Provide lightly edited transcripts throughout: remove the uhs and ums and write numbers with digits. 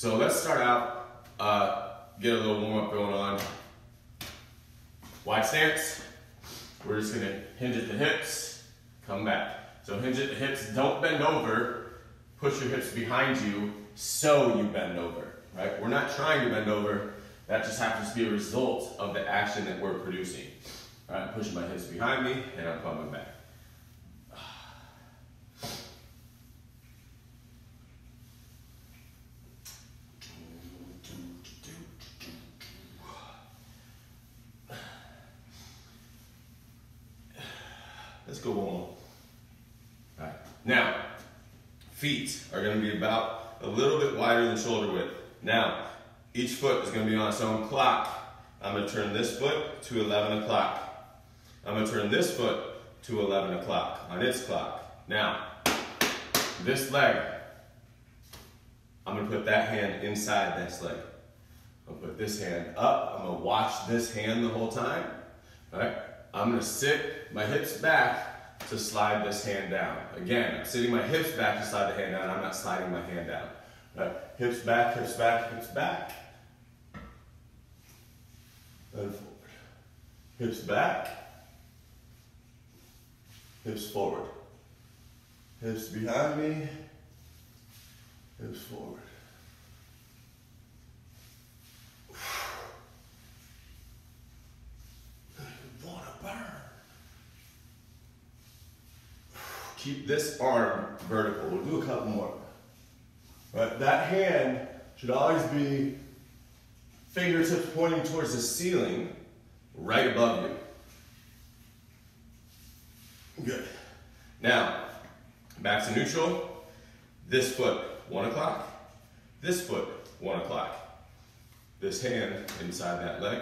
So let's start out, get a little warm up going on. Wide stance. We're just gonna hinge at the hips, come back. So hinge at the hips, don't bend over, push your hips behind you so you bend over, right? We're not trying to bend over, that just happens to be a result of the action that we're producing. All right, pushing my hips behind me and I'm coming back. Let's go one more. All right. Now, feet are going to be about a little bit wider than shoulder width. Now, each foot is going to be on its own clock. I'm going to turn this foot to 11 o'clock. I'm going to turn this foot to 11 o'clock on its clock. Now, this leg, I'm going to put that hand inside this leg. I'll put this hand up. I'm going to watch this hand the whole time. All right. I'm going to sit my hips back to slide this hand down. Again, I'm sitting my hips back to slide the hand down. I'm not sliding my hand down. Right. Hips back, hips back, hips back. And forward. Hips back. Hips forward. Hips behind me. Hips forward. Keep this arm vertical. We'll do a couple more. Right? That hand should always be fingertips pointing towards the ceiling, right above you. Good. Now, back to neutral. This foot, 1 o'clock. This foot, 1 o'clock. This hand inside that leg.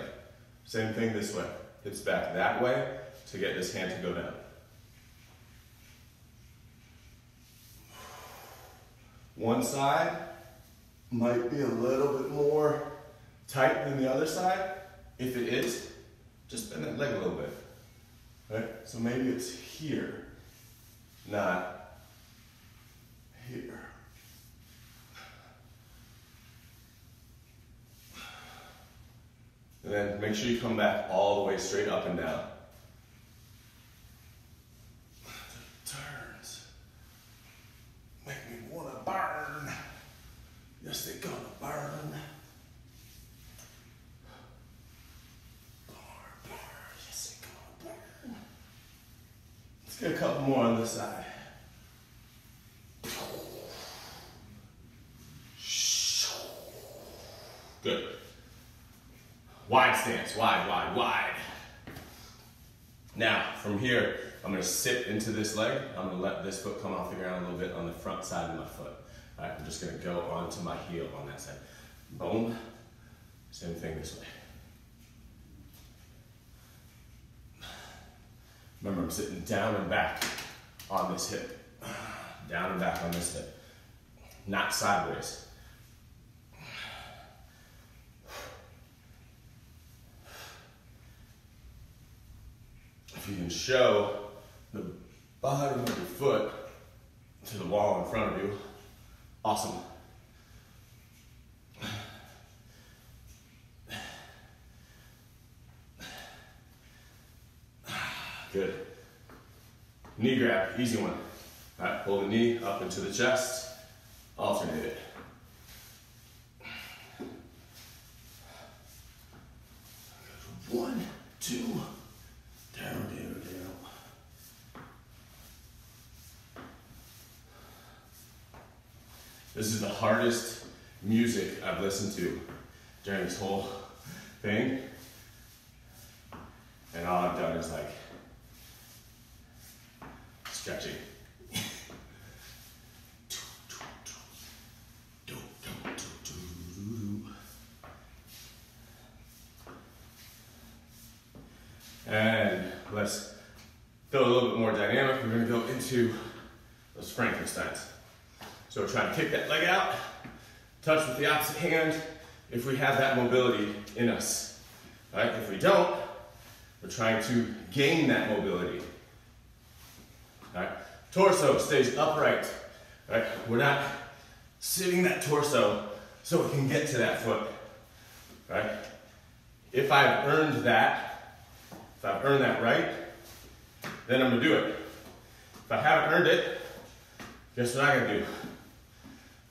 Same thing this way. Hips back that way to get this hand to go down. One side might be a little bit more tight than the other side. If it is, just bend that leg a little bit. Right? So maybe it's here, not here. And then make sure you come back all the way straight up and down. Turns. Make me want to burn. Yes, they're gonna burn. Burn. Yes, they're gonna burn. Let's get a couple more on this side. Good. Wide stance, wide, wide, wide. Now, from here, I'm gonna sit into this leg. I'm gonna let this foot come off the ground a little bit on the front side of my foot. All right, I'm just gonna go onto my heel on that side. Boom. Same thing this way. Remember, I'm sitting down and back on this hip. Down and back on this hip. Not sideways. If you can show the bottom of your foot to the wall in front of you, awesome. Good. Knee grab, easy one. All right, pull the knee up into the chest, alternate it. One, two, down, down, down. This is the hardest music I've listened to during this whole thing. And all I've done is like stretching. And let's feel a little bit more dynamic. We're gonna go into those Frankensteins. So we're trying to kick that leg out, touch with the opposite hand if we have that mobility in us. All right? If we don't, we're trying to gain that mobility. All right? Torso stays upright. All right? We're not sitting that torso so we can get to that foot, right? If I've earned that, right, then I'm gonna do it. If I haven't earned it, guess what I gotta do?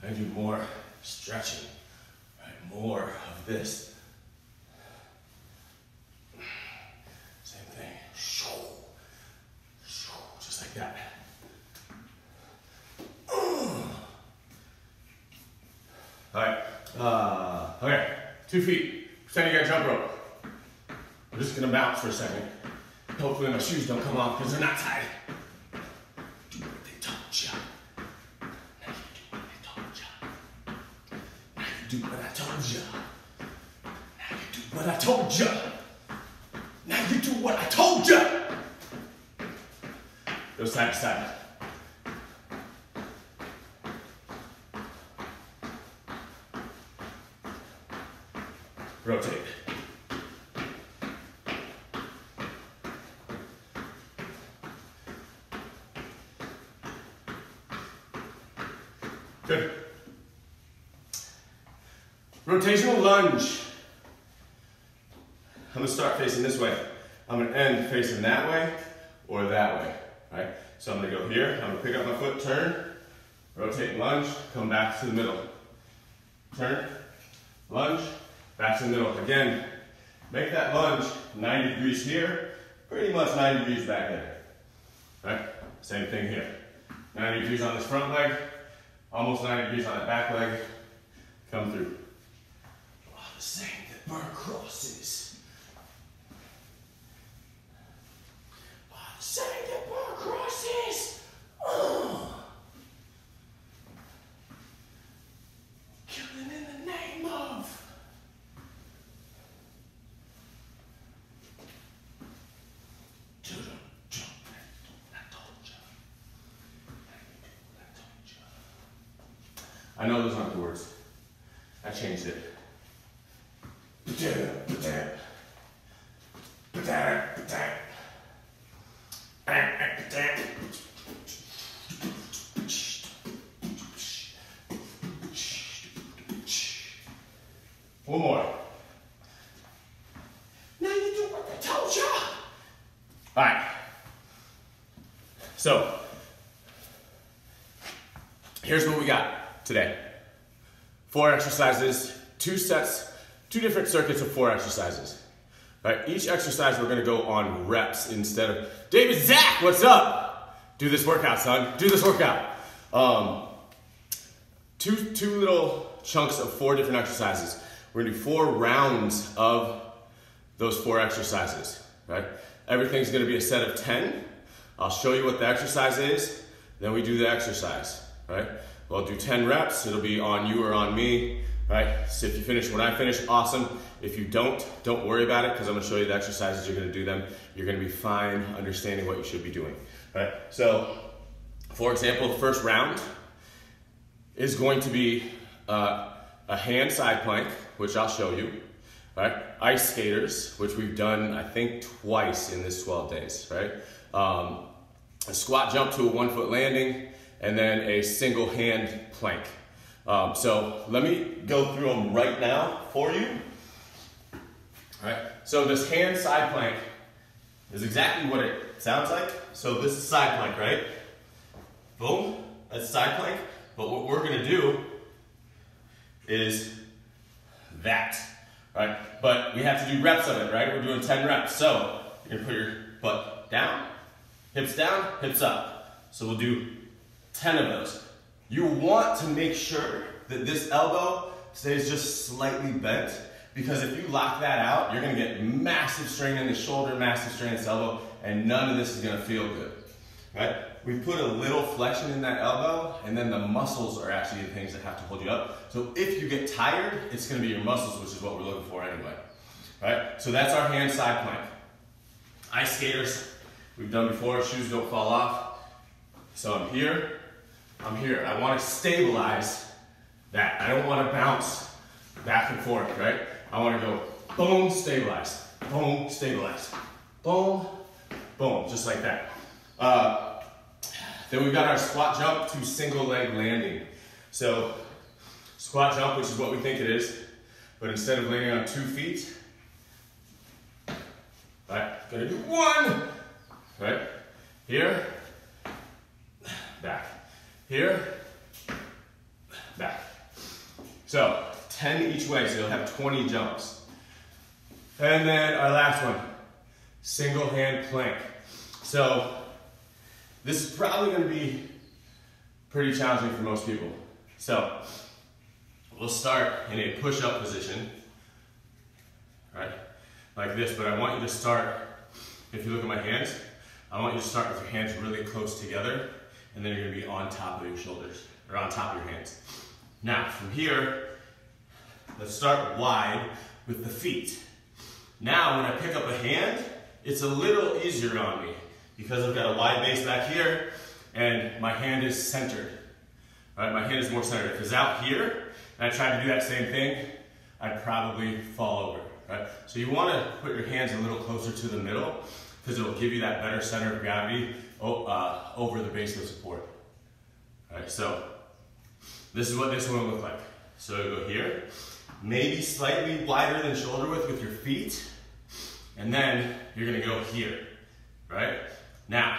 I do more stretching, right? More of this. Same thing, just like that. All right, okay, 2 feet. Pretend you got a jump rope. I'm just gonna bounce for a second. Hopefully my shoes don't come off because they're not tied. Do what they told ya. Now you do what I told ya. Now you do what I told ya. Now you do what I told ya. Now you do what I told ya. Go side to side. Rotate. Good. Rotational lunge. I'm gonna start facing this way. I'm gonna end facing that way or that way, right? So I'm gonna go here, I'm gonna pick up my foot, turn, rotate, lunge, come back to the middle. Turn, lunge, back to the middle. Again, make that lunge 90 degrees here, pretty much 90 degrees back there, right? Same thing here. 90 degrees on this front leg, almost 90 degrees on that back leg. Come through. Oh, the saying that burn crosses. Oh, the saying that burn crosses. Oh. Killing in the name of. I know those aren't the words. I changed it. One more. Now you do what I told you. All right. So, here's what we got today. 4 exercises, 2 sets, 2 different circuits of 4 exercises. Right? Each exercise we're gonna go on reps instead of, David Zach, what's up? Do this workout, son, do this workout. Two little chunks of 4 different exercises. We're gonna do 4 rounds of those 4 exercises, right? Everything's gonna be a set of 10. I'll show you what the exercise is, then we do the exercise, right? We'll do 10 reps, it'll be on you or on me, right? So if you finish when I finish, awesome. If you don't worry about it, because I'm gonna show you the exercises, you're gonna do them. You're gonna be fine understanding what you should be doing, right? So, for example, the first round is going to be a hand side plank, which I'll show you, right? Ice skaters, which we've done, I think, twice in this 12 days, right? A squat jump to a 1-foot landing, and then a single hand plank. So let me go through them right now for you. All right, so this hand side plank is exactly what it sounds like. So this is side plank, right? Boom, that's side plank. But what we're gonna do is that, right? But we have to do reps of it, right? We're doing 10 reps. So you're gonna put your butt down, hips up. So we'll do 10 of those. You want to make sure that this elbow stays just slightly bent, because if you lock that out, you're gonna get massive strain in the shoulder, massive strain in this elbow, and none of this is gonna feel good, right? We put a little flexion in that elbow, and then the muscles are actually the things that have to hold you up. So if you get tired, it's gonna be your muscles, which is what we're looking for anyway, right? So that's our hand side plank. Ice skaters, we've done before, shoes don't fall off. So I'm here. I want to stabilize that. I don't want to bounce back and forth, right? I want to go boom, stabilize, boom, stabilize, boom, boom, just like that. Then we've got our squat jump to single leg landing. So Squat jump, which is what we think it is, but instead of landing on 2 feet, right, gonna do 1, right, here, back, here, back. So 10 each way, so you'll have 20 jumps. And then our last one, single hand plank. So this is probably gonna be pretty challenging for most people. So we'll start in a push-up position, right, like this, but I want you to start, if you look at my hands, I want you to start with your hands really close together, and then you're gonna be on top of your shoulders, or on top of your hands. Now, from here, let's start wide with the feet. Now, when I pick up a hand, it's a little easier on me because I've got a wide base back here and my hand is centered. Right? My hand is more centered. If it was out here and I tried to do that same thing, I'd probably fall over. Right? So you want to put your hands a little closer to the middle because it'll give you that better center of gravity over the base of support. All right, so this is what this one will look like. So you go here. Maybe slightly wider than shoulder width with your feet, and then you're gonna go here, right? Now,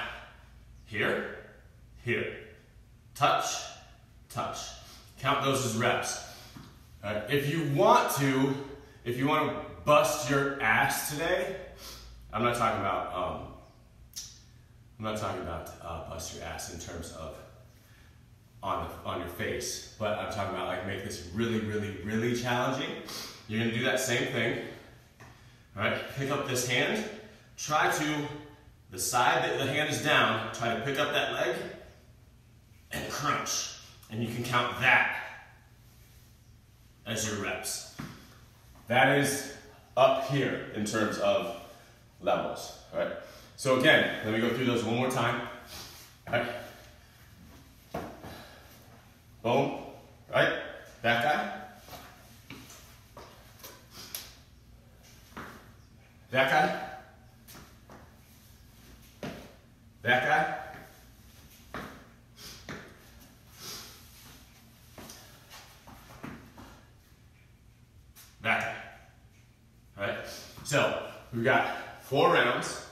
here, here, touch, touch. Count those as reps. Right? If you want to bust your ass today, I'm not talking about bust your ass in terms of on your face, but I'm talking about like make this really, really, really challenging. You're gonna do that same thing. All right, pick up this hand, try to, the side that the hand is down, try to pick up that leg and crunch. And you can count that as your reps. That is up here in terms of levels, all right? So again, let me go through those one more time, all right? Boom, right? That guy. That guy. That guy. That guy. All right? So, we've got 4 rounds,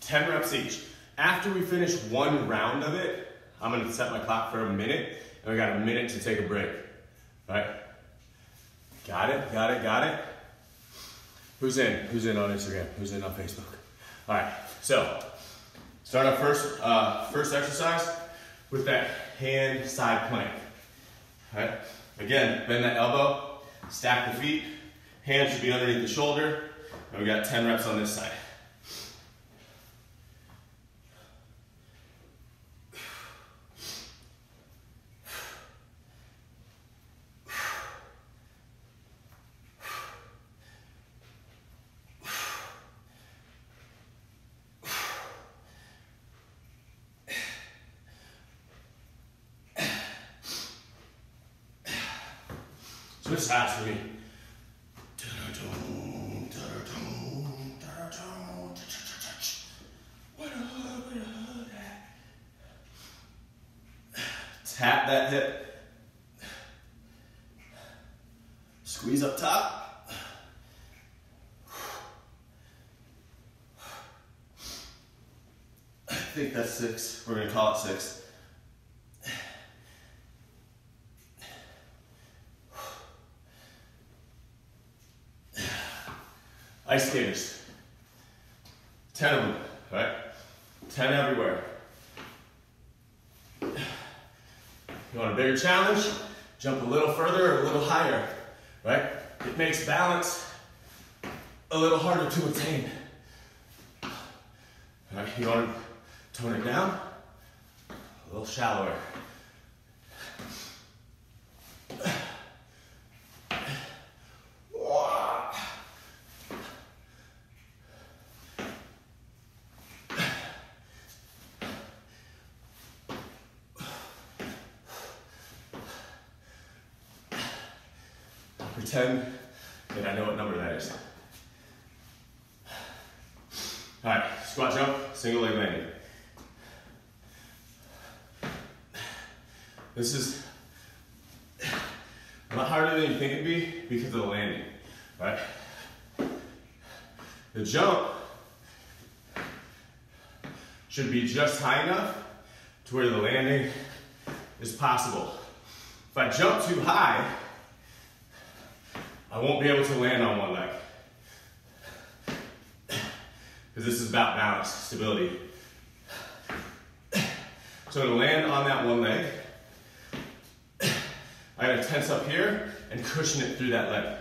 10 reps each. After we finish 1 round of it, I'm gonna set my clock for a minute, and we got a minute to take a break, right? Got it, got it, got it? Who's in? Who's in on Instagram? Who's in on Facebook? All right, so start our first exercise with that hand side plank, all right? Again, bend that elbow, stack the feet, hands should be underneath the shoulder, and we got 10 reps on this side. Switch sides for me. Tap that hip. Squeeze up top. I think that's 6. We're going to call it 6. Ice skaters, 10 of them, right? 10 everywhere. You want a bigger challenge? Jump a little further or a little higher, right? It makes balance a little harder to attain. All right, you want to tone it down? A little shallower. Pretend that I know what number that is. All right, squat jump, single leg landing. a lot harder than you think it'd be because of the landing, right? The jump should be just high enough to where the landing is possible. If I jump too high, I won't be able to land on one leg. Because this is about balance, stability. So to land on that one leg, I gotta tense up here and cushion it through that leg.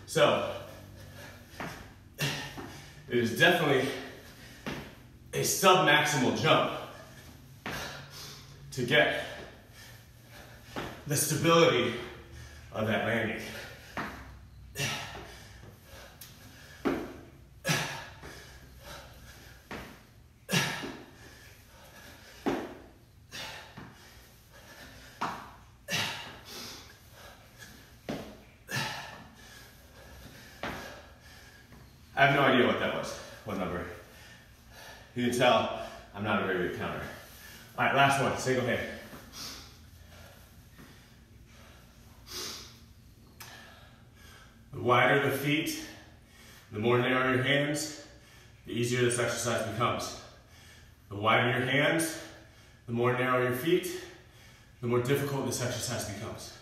So, it is definitely a sub-maximal jump to get the stability of that landing. I have no idea what that was, what number. You can tell I'm not a very good counter. All right, last one, single hand. The wider the feet, the more narrow your hands, the easier this exercise becomes. The wider your hands, the more narrow your feet, the more difficult this exercise becomes.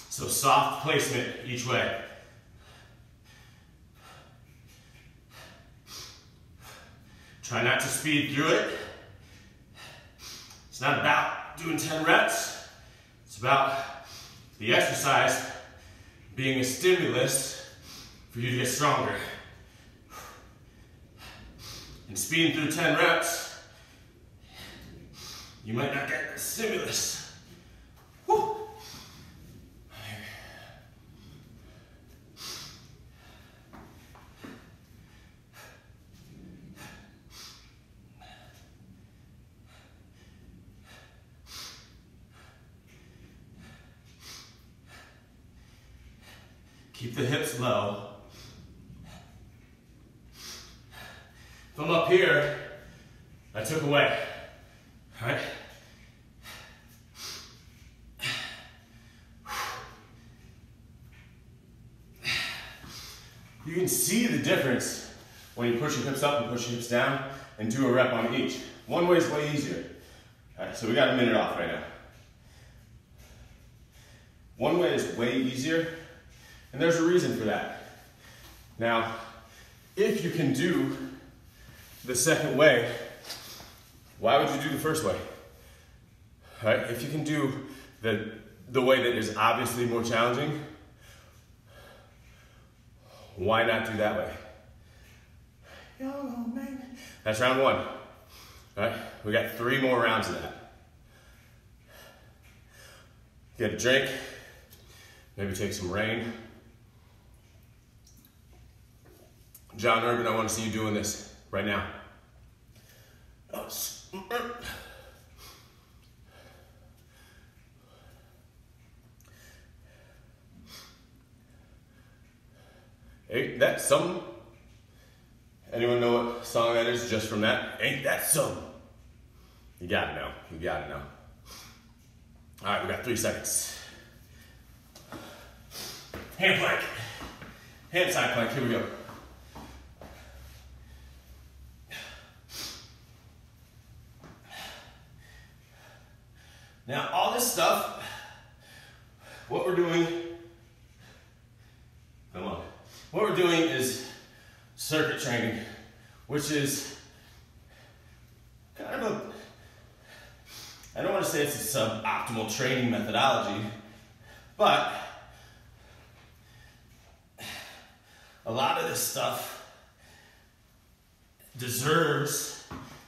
So soft placement each way. Try not to speed through it. It's not about doing 10 reps. It's about the exercise being a stimulus for you to get stronger. And speeding through 10 reps, you might not get the stimulus. Woo. Keep the hips low. If I'm up here, I took away, right? You can see the difference when you push your hips up and push your hips down and do a rep on each. One way is way easier. All right, so we got a minute off right now. One way is way easier. And there's a reason for that. Now, if you can do the second way, why would you do the first way? Right? If you can do the way that is obviously more challenging, why not do that way? That's round one. All right? We got 3 more rounds of that. Get a drink, maybe take some rain. John Urban, I want to see you doing this right now. Ain't that something? Anyone know what song that is just from that? Ain't that something? You gotta know. You gotta know. All right, we got 3 seconds. Hand plank. Hand side plank. Here we go. Now, all this stuff, what we're doing is circuit training, which is kind of I don't want to say it's a suboptimal training methodology, but a lot of this stuff deserves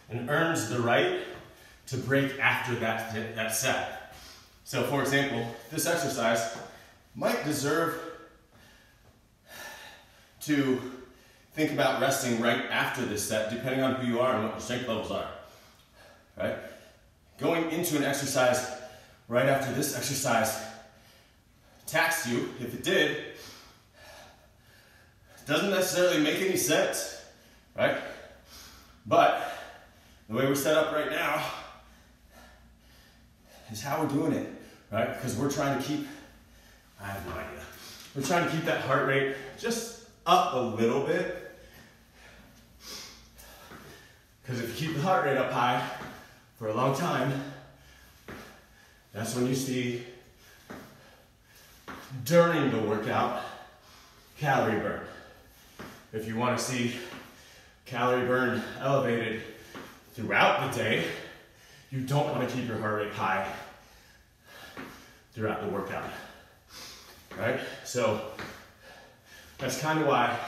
and earns the right to break after that set. So for example, this exercise might deserve to think about resting right after this set, depending on who you are and what your strength levels are, right? Going into an exercise right after this exercise taxed you. If it did, Doesn't necessarily make any sense, right? But the way we're set up right now is how we're doing it, right? Because we're trying to keep, I have no idea. We're trying to keep that heart rate just up a little bit. Because if you keep the heart rate up high for a long time, that's when you see, during the workout, calorie burn. If you want to see calorie burn elevated throughout the day, you don't want to keep your heart rate high throughout the workout, right? So that's kind of why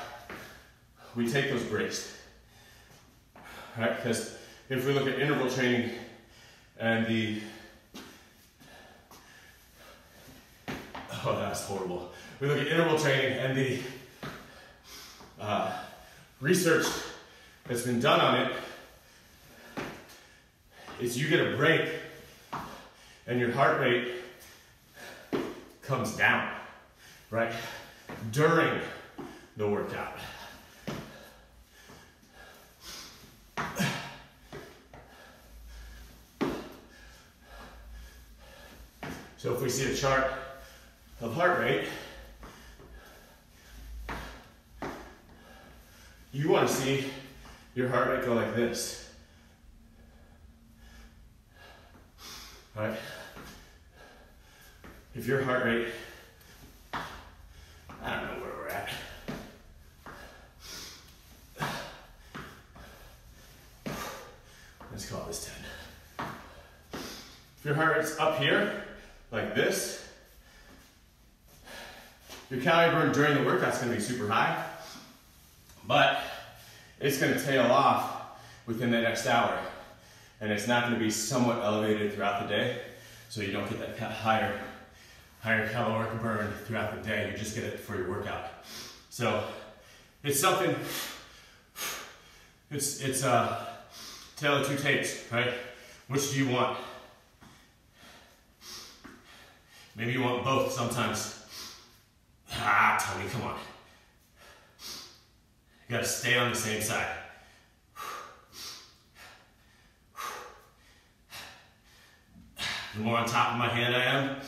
we take those breaks, right? Because if we look at interval training and oh, that's horrible. We look at interval training and the research that's been done on it is you get a break and your heart rate comes down, right? During the workout. So if we see a chart of heart rate, you want to see your heart rate go like this, right? If your heart rate, I don't know where we're at. Let's call this 10. If your heart rate's up here, like this, your calorie burn during the workout's gonna be super high, but it's gonna tail off within the next hour. And it's not gonna be somewhat elevated throughout the day, so you don't get that higher caloric burn throughout the day. You just get it for your workout. So it's something, it's a tale of two tapes, right? Which do you want? Maybe you want both sometimes. Tony, come on. You gotta stay on the same side. The more on top of my hand I am,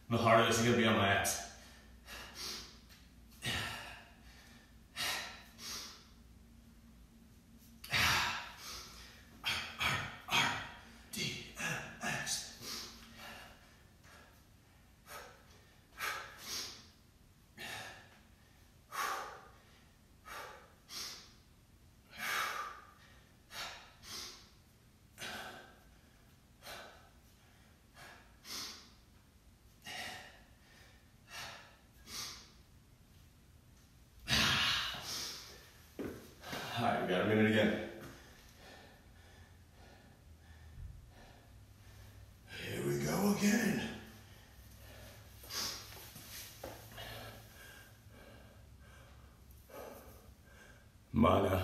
the harder this is gonna be on my abs. All right, we got a minute again. Here we go again. Mana,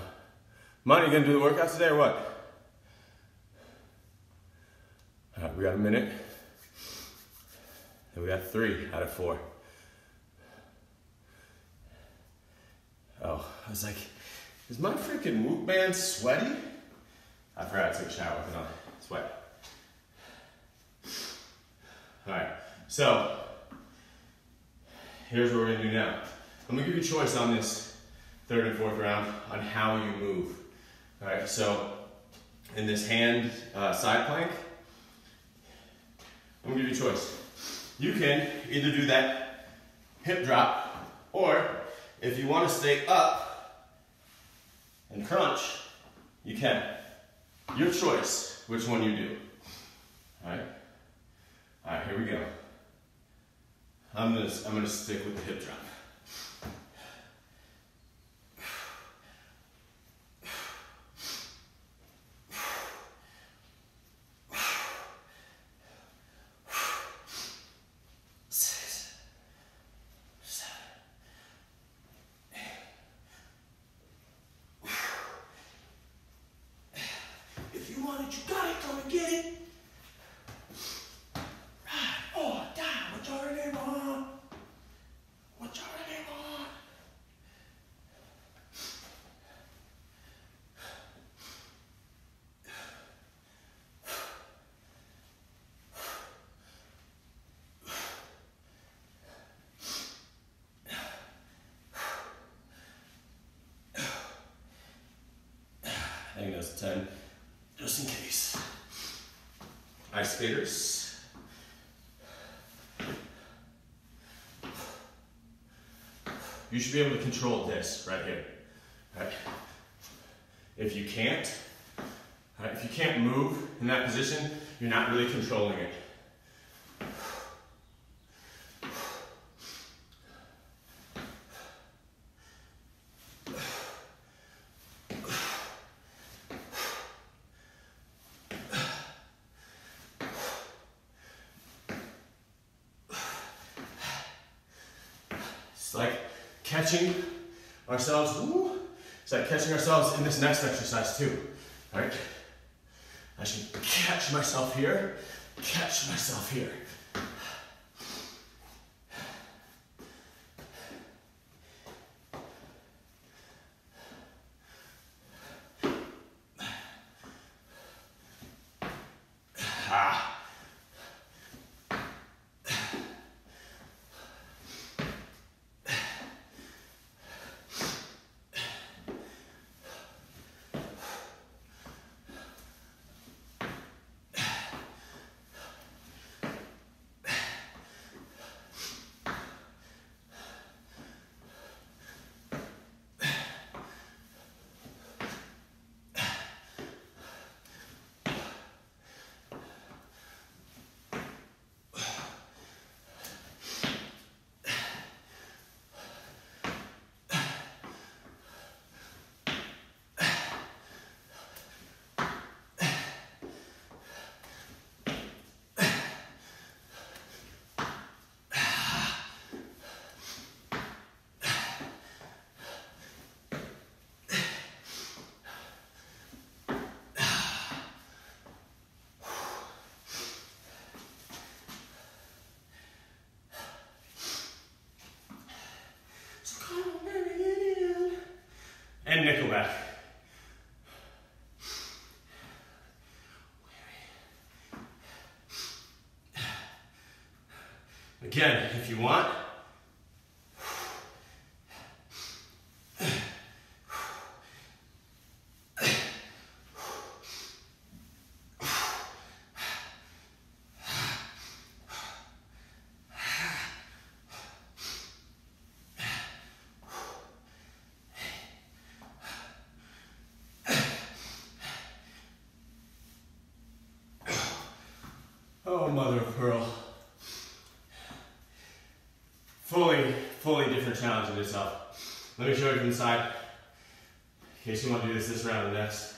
you gonna do the workout today or what? All right, we got a minute. And we got 3 out of 4. Oh, I was like, is my freaking Whoop band sweaty? I forgot to take a shower with it on. Sweat. All right, so here's what we're gonna do now. I'm gonna give you a choice on this 3rd and 4th round on how you move. All right, so in this hand side plank, I'm gonna give you a choice. You can either do that hip drop, or if you wanna stay up and crunch, you can. Your choice, which one you do. All right, here we go. I'm gonna stick with the hip drop. If you want it, you got it. Come and get it. Right. Oh, damn. What's your name on? What's your name on? I think that's 10, just in case. Ice skaters. You should be able to control this right here. Right? If you can't, right, if you can't move in that position, you're not really controlling it. It's like catching ourselves, it's like catching ourselves in this next exercise too, right? I should catch myself here, catch myself here. And Nickelback. Again, if you want, oh, mother of pearl. Fully different challenge in itself. Let me show you from the side, in case you want to do this round and next.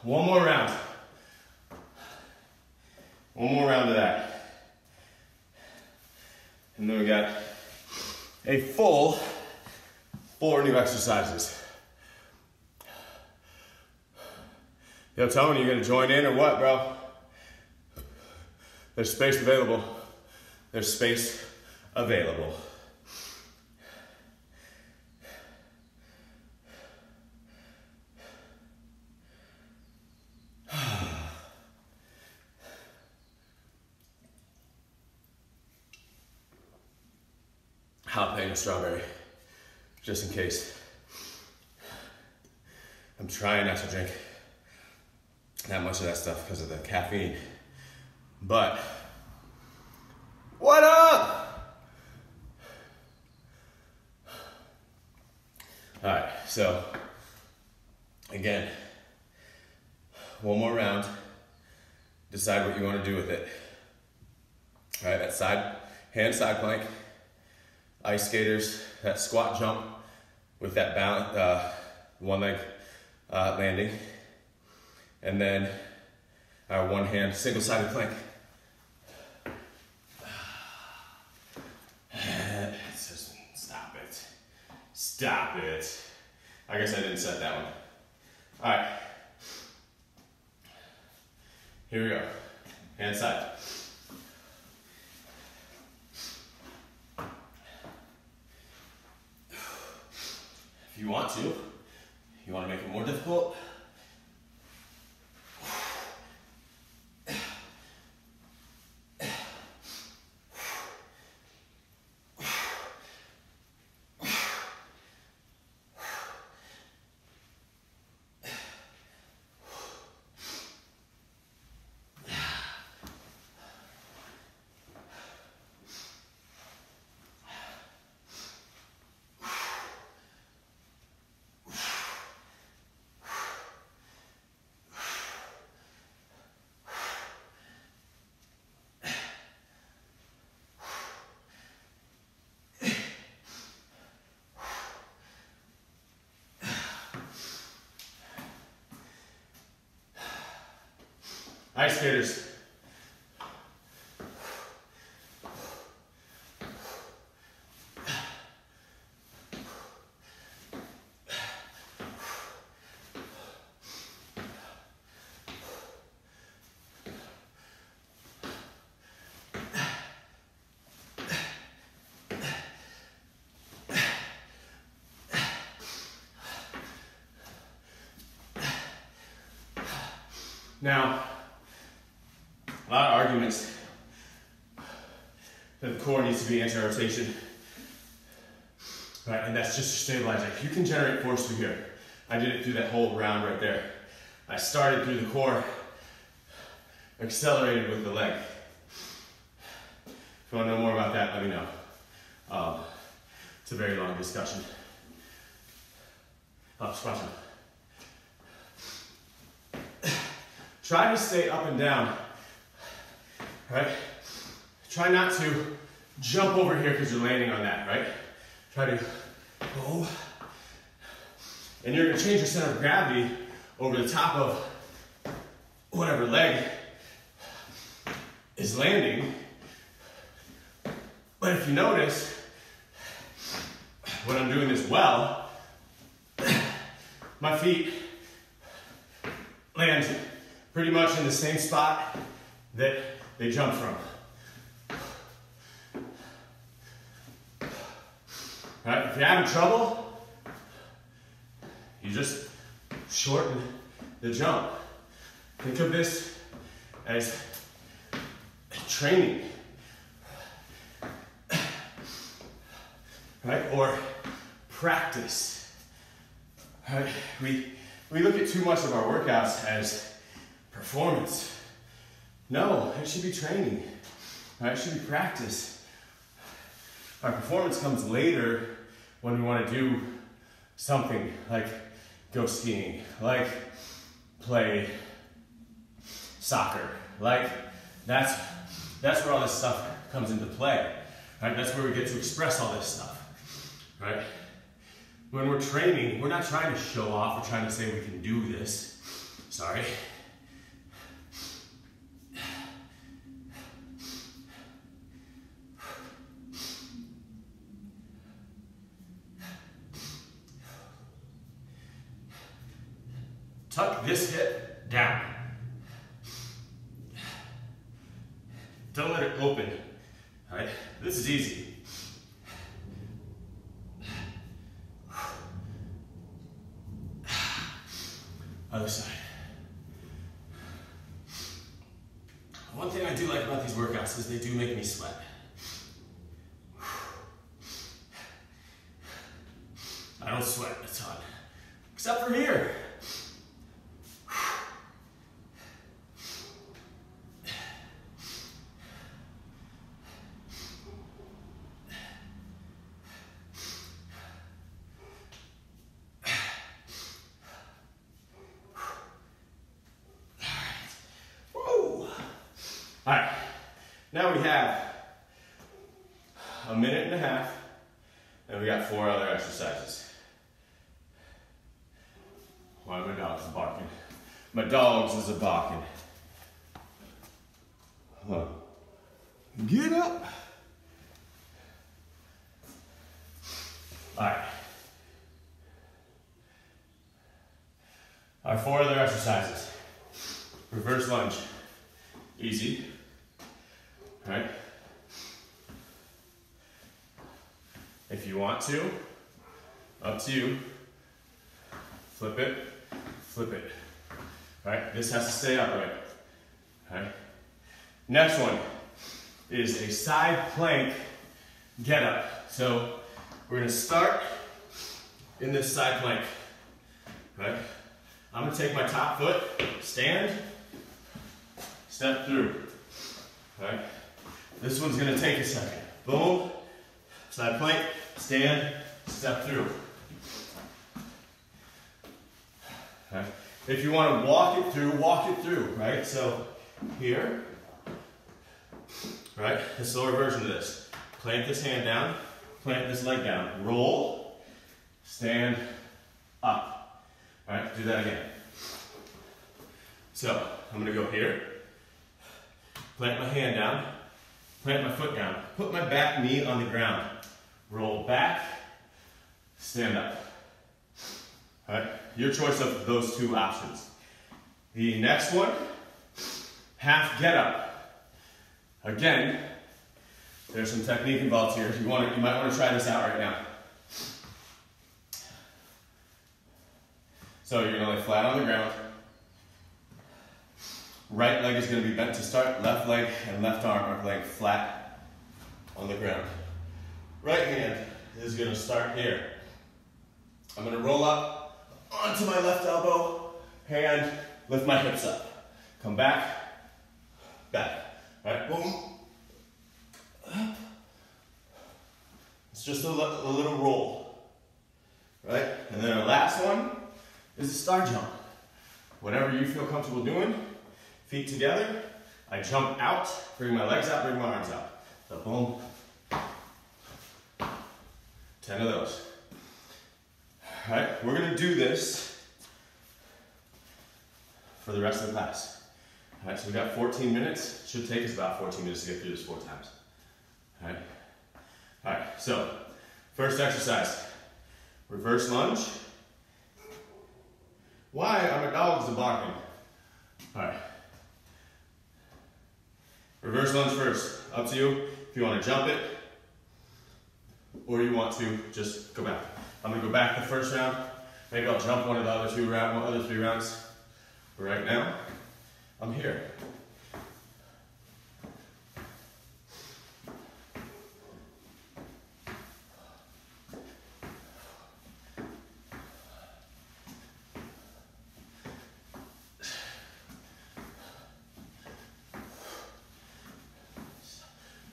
One more round. One more round of that. And then we got a full 4 new exercises. Yo, Tony, you gonna join in or what, bro? There's space available. There's space available. Jalapeno strawberry, just in case. I'm trying not to drink that much of that stuff because of the caffeine. But, what up? All right, so, again, one more round. Decide what you want to do with it. All right, that side, hand side plank. Ice skaters, that squat jump with that balance, one leg landing. And then one hand single-sided plank. Just stop it. Stop it. I guess I didn't set that one. All right. Here we go. Hand side. If you want to make it more difficult, ice skaters. Now, a lot of arguments that the core needs to be anti-rotation, right? And that's just to stabilize it. You can generate force through here. I did it through that whole round right there. I started through the core, accelerated with the leg. If you want to know more about that, let me know. It's a very long discussion. Squat jump. Try to stay up and down. Right? Try not to jump over here because you're landing on that, right? Try to go. And you're going to change your center of gravity over the top of whatever leg is landing. But if you notice, when I'm doing this well, my feet land pretty much in the same spot that they jump from. Right? If you're having trouble, you just shorten the jump. Think of this as training, right? Or practice. Right? We look at too much of our workouts as performance. No, it should be training. Right? It should be practice. Our performance comes later when we want to do something like go skiing, like play soccer, like that's where all this stuff comes into play. Right? That's where we get to express all this stuff. Right? When we're training, we're not trying to show off or trying to say we can do this. Sorry. Tuck this hip down. Don't let it open. All right? This is easy. Other side. One thing I do like about these workouts is they do make me sweat. I don't sweat a ton, except for here. All right, now we have a minute and a half, and we got 4 other exercises. Why are my dogs barking? My dogs is a barking. Huh. Get up. All right, Our 4 other exercises. Reverse lunge. Easy. All right. If you want to, up to you, flip it, flip it. All right, this has to stay upright. All right. Next one is a side plank get up. So we're gonna start in this side plank. All right. I'm gonna take my top foot, stand, step through. All right. This one's gonna take a second. Boom, side plank, stand, step through. All right. If you want to walk it through, right? So here, right? A slower version of this. Plant this hand down, plant this leg down, roll, stand up. All right, do that again. So I'm gonna go here, plant my hand down, plant my foot down, put my back knee on the ground, roll back, stand up. All right, your choice of those 2 options. The next one, half get up. Again, there's some technique involved here. You might want to try this out right now. So you're gonna lay flat on the ground. Right leg is gonna be bent to start. Left leg and left arm are laying flat on the ground. Right hand is gonna start here. I'm gonna roll up onto my left elbow, hand, lift my hips up. Come back, back. All right, boom. Up. It's just a little roll, right? And then our last one is a star jump. Whatever you feel comfortable doing, feet together. I jump out, bring my legs out, bring my arms out. So boom. 10 of those. All right, we're gonna do this for the rest of the class. All right, so we got 14 minutes. Should take us about 14 minutes to get through this 4 times. All right. All right, so first exercise, reverse lunge. Why are my dogs barking? All right. Reverse lunge first, up to you. If you want to jump it, or you want to just go back. I'm gonna go back the first round. Maybe I'll jump one of the other 3 rounds. But right now, I'm here.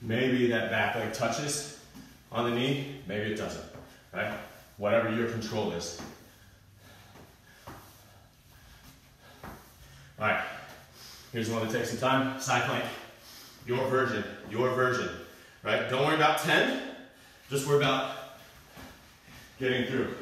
Maybe that back leg touches on the knee, maybe it doesn't, right? Whatever your control is. All right, here's one that takes some time, side plank. Your version, right? Don't worry about 10, just worry about getting through.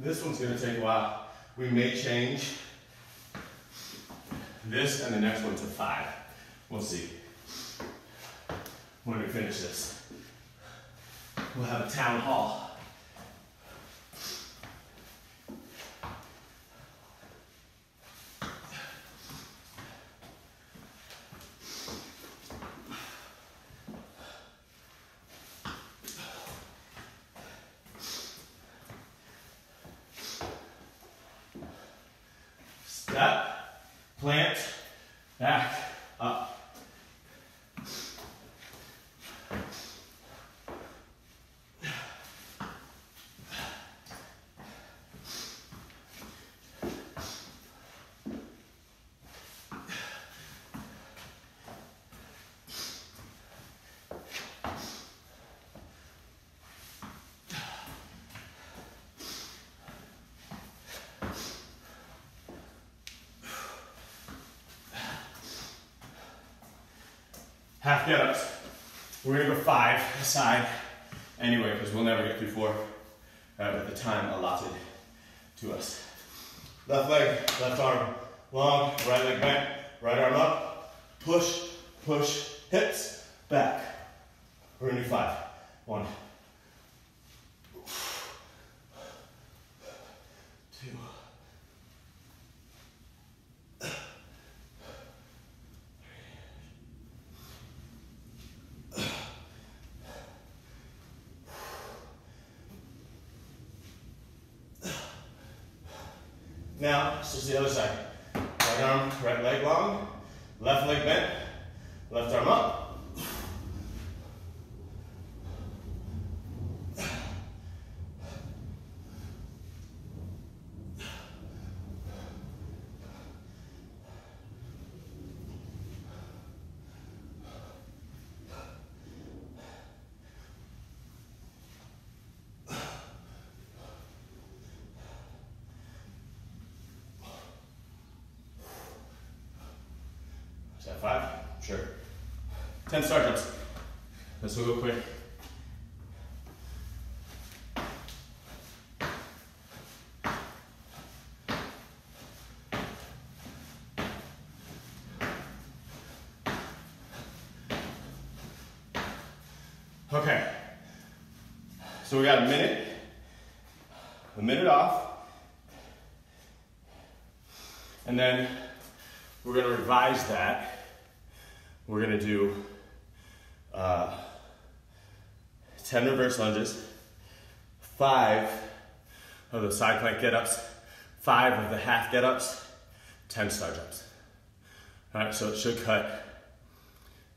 This one's going to take a while. We may change this and the next one to 5. We'll see when we finish this. We'll have a town hall. back, up. Half get-ups. We're gonna go 5 aside anyway, because we'll never get through 4 with the time allotted to us. Left leg, left arm long, right leg bent, right arm up, push, push, hips, back. We're gonna do 5. 1, 2, now, switch to the other side. Right arm, right leg long, left leg bent, left arm up. Is that 5? Sure. 10 star jumps. This will go quick. Okay. So we got a minute off. And then we're going to revise that. We're going to do 10 reverse lunges, 5 of the side plank get-ups, 5 of the half get-ups, 10 star jumps. All right, so it should cut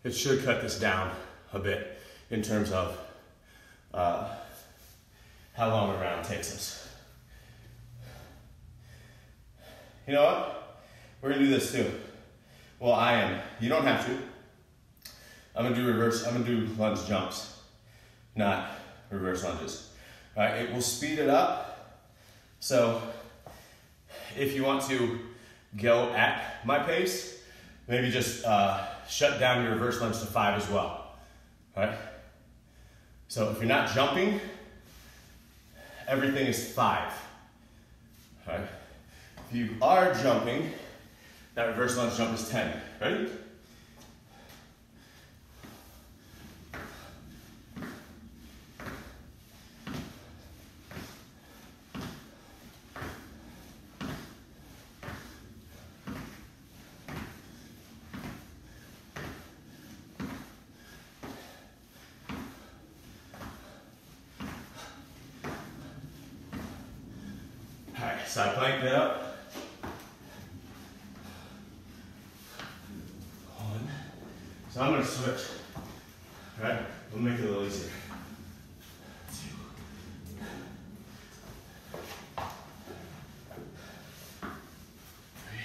this down a bit in terms of how long a round takes us. You know what? We're gonna do this too. Well, I am. You don't have to. I'm gonna do lunge jumps, not reverse lunges. All right, it will speed it up. So if you want to go at my pace, maybe just shut down your reverse lunge to 5 as well. All right? So if you're not jumping, everything is 5. All right? If you are jumping, that reverse lunge jump is 10. Ready? All right, side plank, get up. 1. So I'm gonna switch. All right, we'll make it a little easier. 2. 3.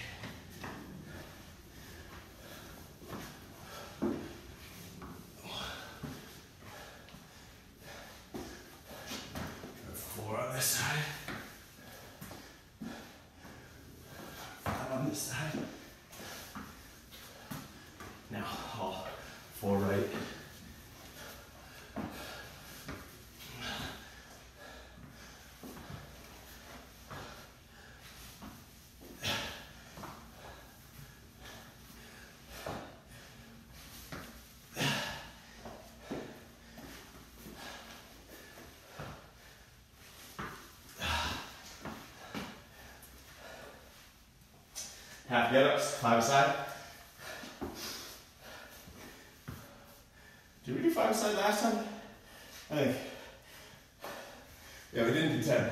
4 on this side. 5 on this side. Now, all 4 right. Half get-ups, 5 aside. Did we do 5 aside last time? I think. Yeah, we didn't do 10.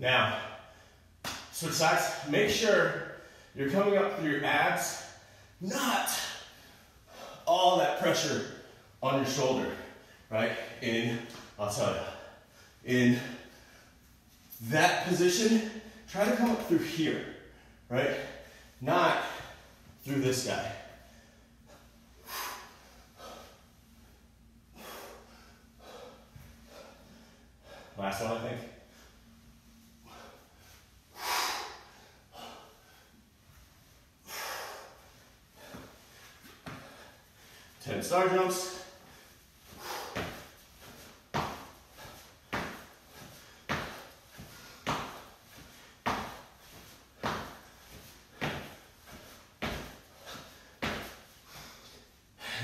Now, switch sides. Make sure you're coming up through your abs, not all that pressure on your shoulder, right? I'll tell you, in that position, try to come up through here, right? Not through this guy. Last one, I think. Ten star jumps.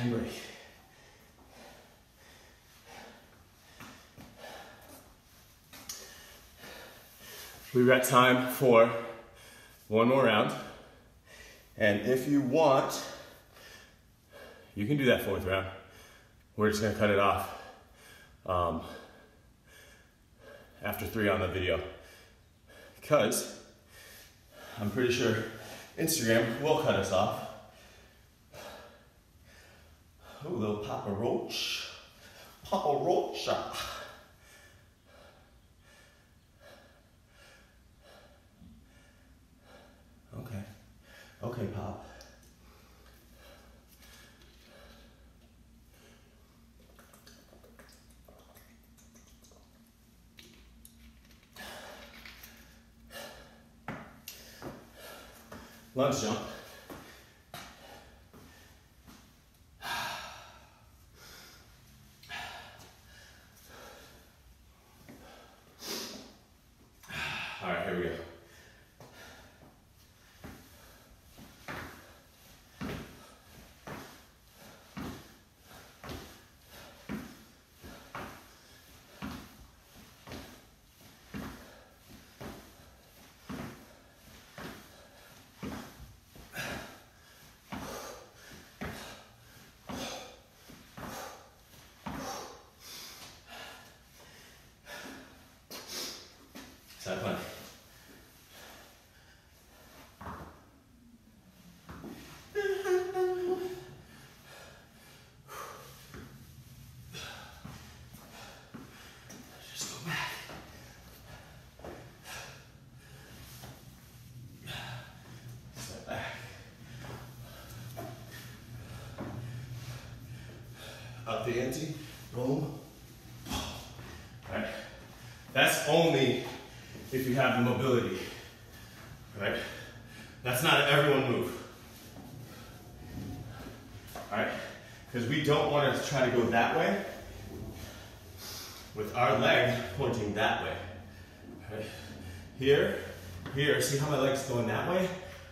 And break. We've got time for one more round. And if you want, you can do that fourth round. We're just gonna cut it off after 3 on the video, because I'm pretty sure Instagram will cut us off. Ooh, little Papa Roach. Papa Roach. Okay. Okay, Pop. Lunge jump. All right, here we go. Side plank. Just go back. Step back. Up the ante. Boom. All right. That's only if you have the mobility, right? That's not an everyone move, all right? Because we don't want to try to go that way with our leg pointing that way, right? Here, see how my leg's going that way?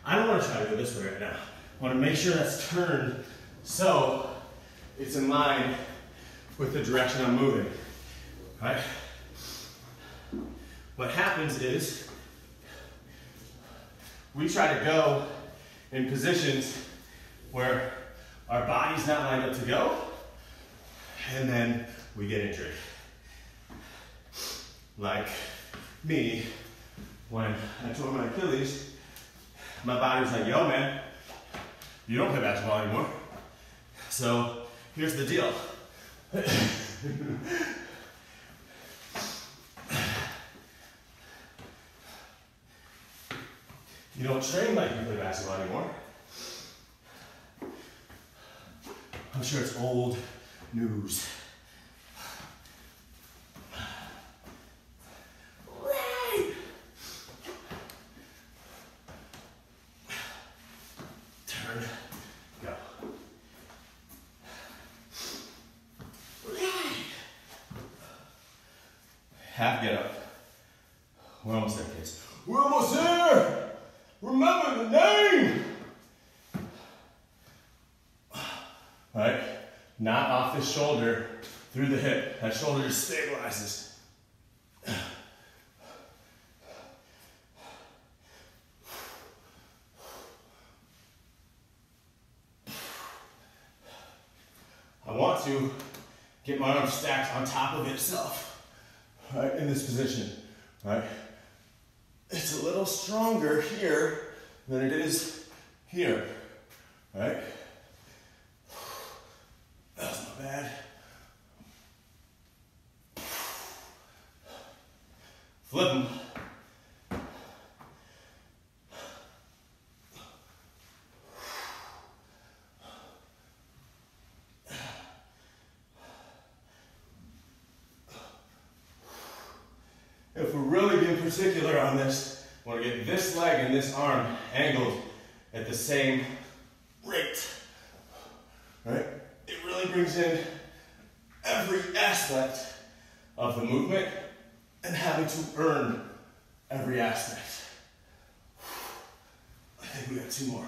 I don't want to try to go this way right now. I want to make sure that's turned so it's in line with the direction I'm moving, right? What happens is we try to go in positions where our body's not lined up to go, and then we get injured. Like me, when I tore my Achilles, my body was like, yo man, you don't play basketball anymore. So here's the deal. You don't train like you play basketball anymore. I'm sure it's old news. Right. Turn, go. Right. Half get up. We're almost there, kids. We're almost there! Remember the name! Right? Not off the shoulder, through the hip. That shoulder just stabilizes. I want to get my arms stacked on top of itself, right? In this position, right? it's a little stronger here than it is here, right? That's not bad. Flip them. If we're really being particular on this, we want to get this leg and this arm angled at the same rate, right? It really brings in every aspect of the movement and having to earn every aspect. I think we got 2 more.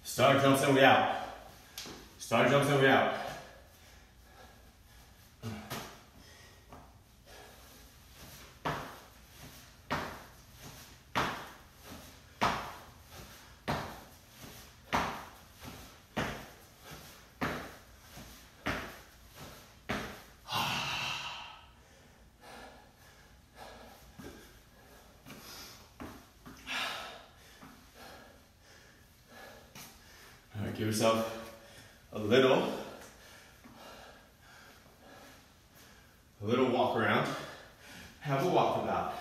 Star jumps and we out. Star jumps and we out. Give yourself a little walk around. Have a walkabout.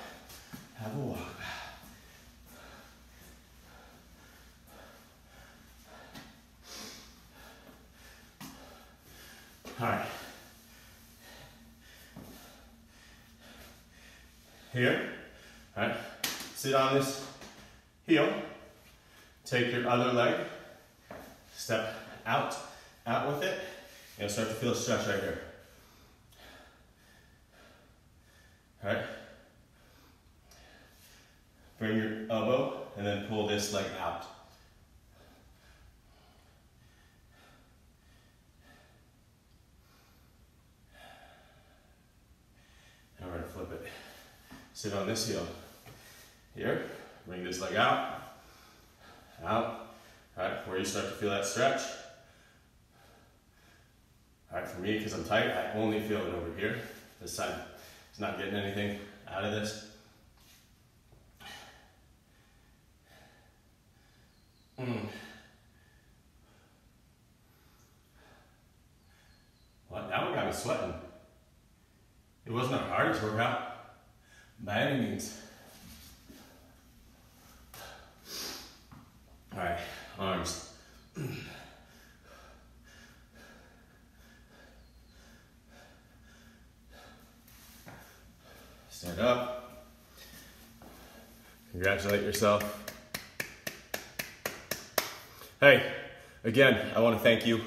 Have a walkabout. All right. Here, all right, sit on this heel. Take your other leg. Step out with it. You'll start to feel a stretch right here. All right. Bring your elbow and then pull this leg out. Now we're gonna flip it. Sit on this heel. Here, bring this leg out. All right, where you start to feel that stretch. All right, for me, because I'm tight, I only feel it over here. This side is not getting anything out of this. Well, that one got me sweating. It wasn't our hardest workout, by any means. All right, arms. Stand up. Congratulate yourself. Hey, again, I want to thank you.